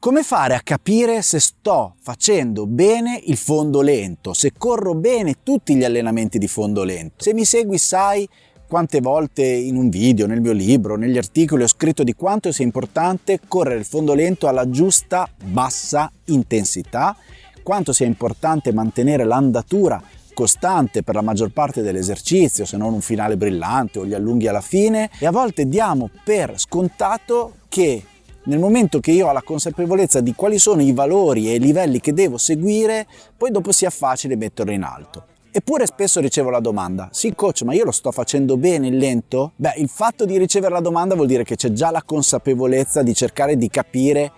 Come fare a capire se sto facendo bene il fondo lento, se corro bene tutti gli allenamenti di fondo lento? Se mi segui sai quante volte in un video, nel mio libro, negli articoli ho scritto di quanto sia importante correre il fondo lento alla giusta bassa intensità, quanto sia importante mantenere l'andatura costante per la maggior parte dell'esercizio, se non un finale brillante o gli allunghi alla fine, e a volte diamo per scontato che nel momento che io ho la consapevolezza di quali sono i valori e i livelli che devo seguire, poi dopo sia facile metterlo in alto. Eppure spesso ricevo la domanda: sì coach, ma io lo sto facendo bene il lento? Beh, il fatto di ricevere la domanda vuol dire che c'è già la consapevolezza di cercare di capire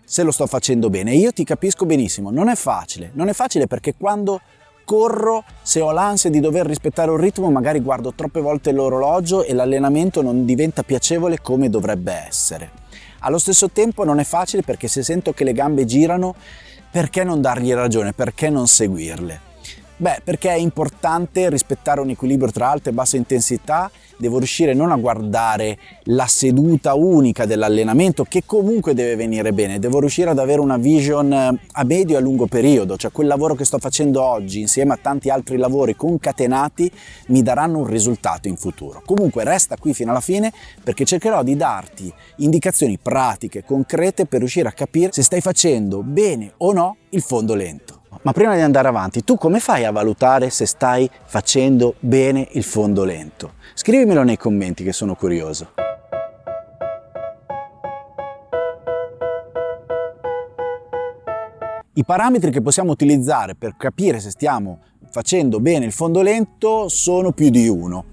se lo sto facendo bene. E io ti capisco benissimo, non è facile perché quando corro, se ho l'ansia di dover rispettare un ritmo, magari guardo troppe volte l'orologio e l'allenamento non diventa piacevole come dovrebbe essere. Allo stesso tempo non è facile perché se sento che le gambe girano, perché non dargli ragione? Perché non seguirle? Beh, perché è importante rispettare un equilibrio tra alta e bassa intensità. Devo riuscire non a guardare la seduta unica dell'allenamento, che comunque deve venire bene, devo riuscire ad avere una vision a medio e a lungo periodo, cioè quel lavoro che sto facendo oggi insieme a tanti altri lavori concatenati mi daranno un risultato in futuro. Comunque resta qui fino alla fine perché cercherò di darti indicazioni pratiche, concrete per riuscire a capire se stai facendo bene o no il fondo lento. Ma prima di andare avanti, tu come fai a valutare se stai facendo bene il fondo lento? Scrivimelo nei commenti che sono curioso. I parametri che possiamo utilizzare per capire se stiamo facendo bene il fondo lento sono più di uno.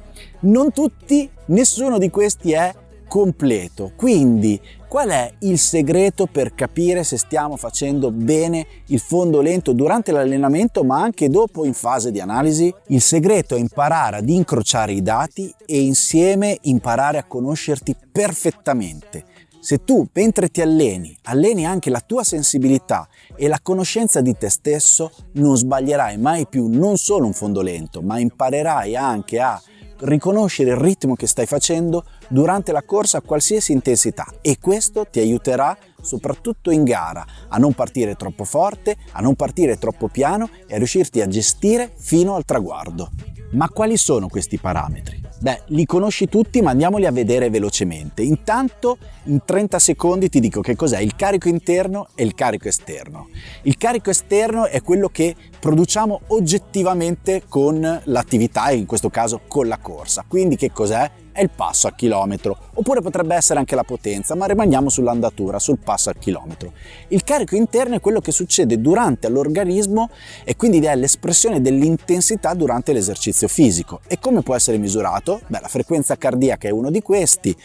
Non tutti, nessuno di questi è completo. Quindi qual è il segreto per capire se stiamo facendo bene il fondo lento durante l'allenamento ma anche dopo in fase di analisi? Il segreto è imparare ad incrociare i dati e insieme imparare a conoscerti perfettamente. Se tu mentre ti alleni anche la tua sensibilità e la conoscenza di te stesso, non sbaglierai mai più non solo un fondo lento, ma imparerai anche a riconoscere il ritmo che stai facendo durante la corsa a qualsiasi intensità, e questo ti aiuterà soprattutto in gara a non partire troppo forte, a non partire troppo piano e a riuscirti a gestire fino al traguardo. Ma quali sono questi parametri? Beh, li conosci tutti, ma andiamoli a vedere velocemente. Intanto, in 30 secondi ti dico che cos'è il carico interno e il carico esterno. Il carico esterno è quello che produciamo oggettivamente con l'attività, e in questo caso con la corsa. Quindi che cos'è? È il passo al chilometro, oppure potrebbe essere anche la potenza, ma rimaniamo sull'andatura, sul passo al chilometro. Il carico interno è quello che succede durante l'organismo e quindi è l'espressione dell'intensità durante l'esercizio fisico. E come può essere misurato? Beh, la frequenza cardiaca è uno di questi,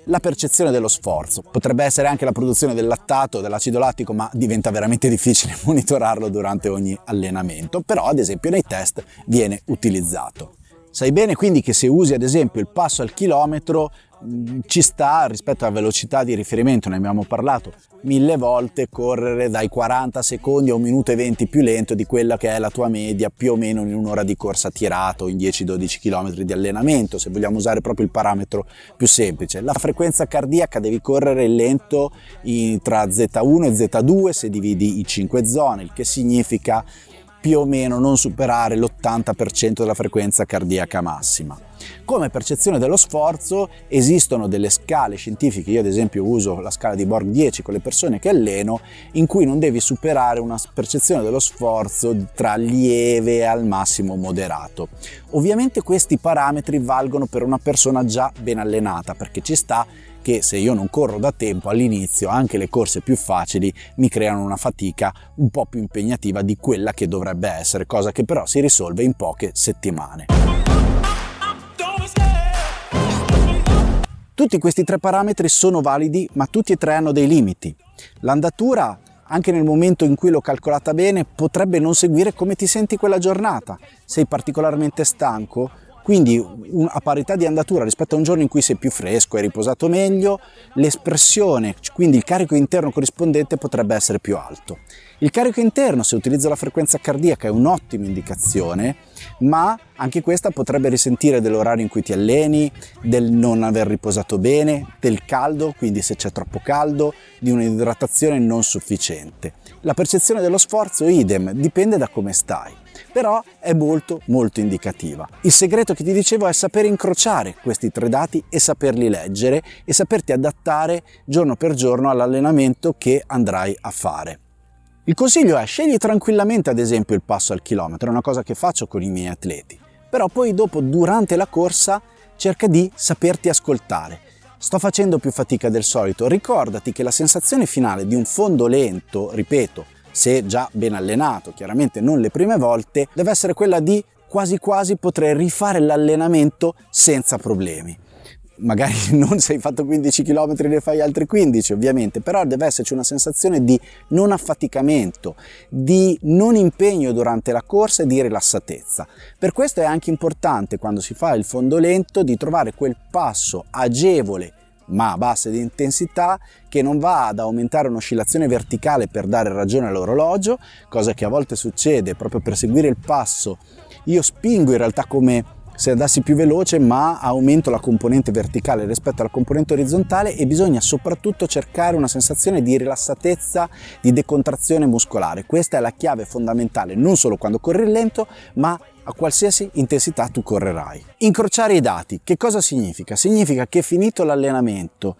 la percezione dello sforzo, potrebbe essere anche la produzione del lattato, dell'acido lattico, ma diventa veramente difficile monitorarlo durante ogni allenamento, però ad esempio nei test viene utilizzato. Sai bene quindi che se usi ad esempio il passo al chilometro ci sta, rispetto alla velocità di riferimento, ne abbiamo parlato 1000 volte, correre dai 40 secondi a 1 minuto e 20 più lento di quella che è la tua media più o meno in un'ora di corsa tirato, in 10-12 km di allenamento, se vogliamo usare proprio il parametro più semplice. La frequenza cardiaca devi correre lento tra Z1 e Z2 se dividi i 5 zone, il che significa più o meno non superare l'80% della frequenza cardiaca massima. Come percezione dello sforzo esistono delle scale scientifiche, io ad esempio uso la scala di Borg 10 con le persone che alleno, in cui non devi superare una percezione dello sforzo tra lieve e al massimo moderato. Ovviamente questi parametri valgono per una persona già ben allenata, perché ci sta che se io non corro da tempo all'inizio anche le corse più facili mi creano una fatica un po' più impegnativa di quella che dovrebbe essere, cosa che però si risolve in poche settimane. Tutti questi 3 parametri sono validi, ma tutti e 3 hanno dei limiti. L'andatura, anche nel momento in cui l'ho calcolata bene, potrebbe non seguire come ti senti quella giornata. Sei particolarmente stanco? quindi a parità di andatura rispetto a un giorno in cui sei più fresco e riposato meglio, l'espressione, quindi il carico interno corrispondente, potrebbe essere più alto. Il carico interno, se utilizzo la frequenza cardiaca, è un'ottima indicazione, ma anche questa potrebbe risentire dell'orario in cui ti alleni, del non aver riposato bene, del caldo, quindi se c'è troppo caldo, di un'idratazione non sufficiente. La percezione dello sforzo, idem, dipende da come stai, però è molto indicativa. Il segreto che ti dicevo è saper incrociare questi 3 dati e saperli leggere e saperti adattare giorno per giorno all'allenamento che andrai a fare. Il consiglio è: scegli tranquillamente ad esempio il passo al chilometro, è una cosa che faccio con i miei atleti, però poi dopo, durante la corsa, cerca di saperti ascoltare. Sto facendo più fatica del solito, ricordati che la sensazione finale di un fondo lento, ripeto, se già ben allenato, chiaramente non le prime volte, deve essere quella di quasi quasi potrei rifare l'allenamento senza problemi. Magari non se hai fatto 15 km ne fai altri 15 ovviamente, però deve esserci una sensazione di non affaticamento, di non impegno durante la corsa e di rilassatezza. Per questo è anche importante, quando si fa il fondo lento, di trovare quel passo agevole ma a bassa di intensità, che non va ad aumentare un'oscillazione verticale per dare ragione all'orologio, cosa che a volte succede proprio per seguire il passo. Io spingo in realtà come se andassi più veloce, ma aumento la componente verticale rispetto alla componente orizzontale, e bisogna soprattutto cercare una sensazione di rilassatezza, di decontrazione muscolare. Questa è la chiave fondamentale, non solo quando corri lento, ma a qualsiasi intensità tu correrai. Incrociare i dati, che cosa significa? Significa che finito l'allenamento,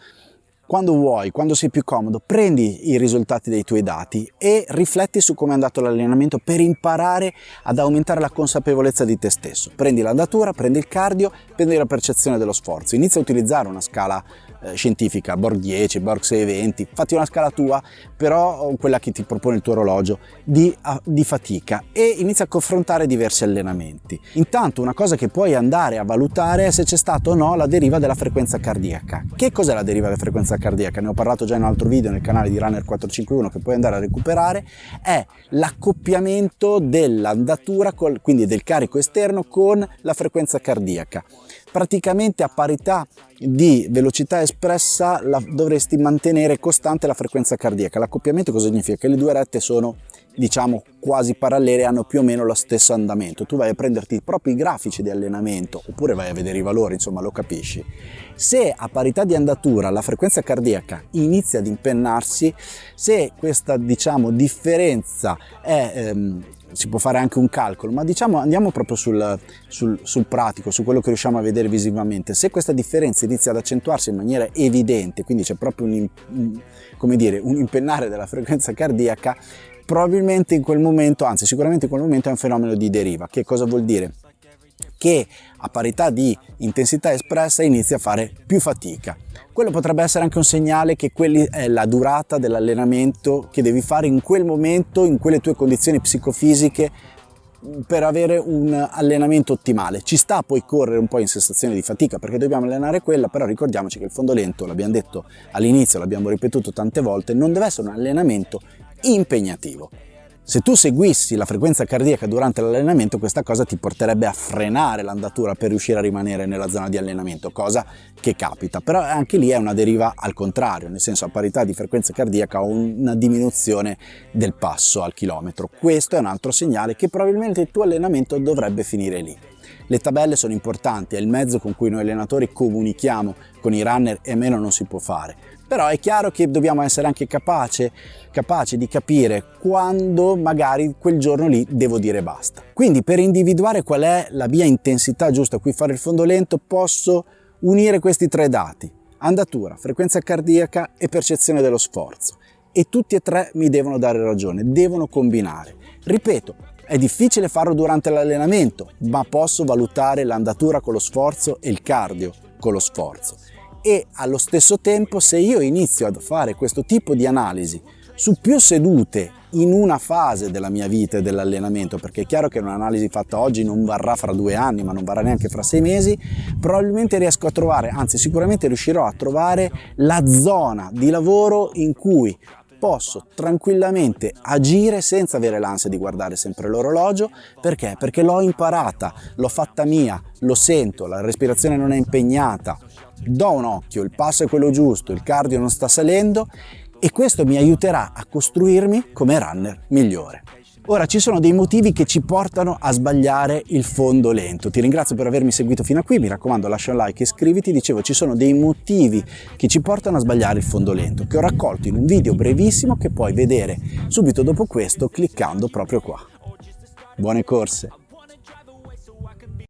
quando vuoi, quando sei più comodo, prendi i risultati dei tuoi dati e rifletti su come è andato l'allenamento per imparare ad aumentare la consapevolezza di te stesso. Prendi l'andatura, prendi il cardio, prendi la percezione dello sforzo. Inizia a utilizzare una scala scientifica, Borg 10, Borg 620, fatti una scala tua, però quella che ti propone il tuo orologio, di fatica, e inizia a confrontare diversi allenamenti. Intanto una cosa che puoi andare a valutare è se c'è stata o no la deriva della frequenza cardiaca. Che cos'è la deriva della frequenza cardiaca? Ne ho parlato già in un altro video nel canale di Runner 451 che puoi andare a recuperare. È l'accoppiamento dell'andatura, quindi del carico esterno, con la frequenza cardiaca. Praticamente a parità di velocità espressa dovresti mantenere costante la frequenza cardiaca. L'accoppiamento cosa significa? Che le due rette sono, diciamo, quasi parallele, hanno più o meno lo stesso andamento. Tu vai a prenderti proprio i grafici di allenamento, oppure vai a vedere i valori, insomma lo capisci. Se a parità di andatura la frequenza cardiaca inizia ad impennarsi, se questa, diciamo, differenza è si può fare anche un calcolo, ma diciamo andiamo proprio sul pratico, su quello che riusciamo a vedere visivamente. Se questa differenza inizia ad accentuarsi in maniera evidente, quindi c'è proprio un impennare della frequenza cardiaca, probabilmente in quel momento, anzi sicuramente in quel momento, è un fenomeno di deriva. Che cosa vuol dire? Che a parità di intensità espressa inizia a fare più fatica. Quello potrebbe essere anche un segnale che quella è la durata dell'allenamento che devi fare in quel momento, in quelle tue condizioni psicofisiche, per avere un allenamento ottimale. Ci sta poi correre un po' in sensazione di fatica perché dobbiamo allenare quella, però ricordiamoci che il fondo lento, l'abbiamo detto all'inizio, l'abbiamo ripetuto tante volte, non deve essere un allenamento impegnativo. Se tu seguissi la frequenza cardiaca durante l'allenamento, questa cosa ti porterebbe a frenare l'andatura per riuscire a rimanere nella zona di allenamento, cosa che capita, però anche lì è una deriva al contrario, nel senso, a parità di frequenza cardiaca ho una diminuzione del passo al chilometro. Questo è un altro segnale che probabilmente il tuo allenamento dovrebbe finire lì. Le tabelle sono importanti, è il mezzo con cui noi allenatori comunichiamo con i runner e meno non si può fare. Però è chiaro che dobbiamo essere anche capaci di capire quando magari quel giorno lì devo dire basta. Quindi per individuare qual è la mia intensità giusta a cui fare il fondo lento posso unire questi 3 dati: andatura, frequenza cardiaca e percezione dello sforzo. E tutti e 3 mi devono dare ragione, devono combinare. Ripeto, è difficile farlo durante l'allenamento, ma posso valutare l'andatura con lo sforzo e il cardio con lo sforzo. E allo stesso tempo, se io inizio a fare questo tipo di analisi su più sedute in una fase della mia vita e dell'allenamento, perché è chiaro che un'analisi fatta oggi non varrà fra 2 anni, ma non varrà neanche fra 6 mesi, probabilmente riesco a trovare, anzi sicuramente riuscirò a trovare la zona di lavoro in cui posso tranquillamente agire senza avere l'ansia di guardare sempre l'orologio. Perché? Perché l'ho imparata, l'ho fatta mia, lo sento, la respirazione non è impegnata, do un occhio, il passo è quello giusto, il cardio non sta salendo, e questo mi aiuterà a costruirmi come runner migliore. Ora, ci sono dei motivi che ci portano a sbagliare il fondo lento. Ti ringrazio per avermi seguito fino a qui, mi raccomando lascia un like e iscriviti. Dicevo, ci sono dei motivi che ci portano a sbagliare il fondo lento, che ho raccolto in un video brevissimo che puoi vedere subito dopo questo cliccando proprio qua. Buone corse!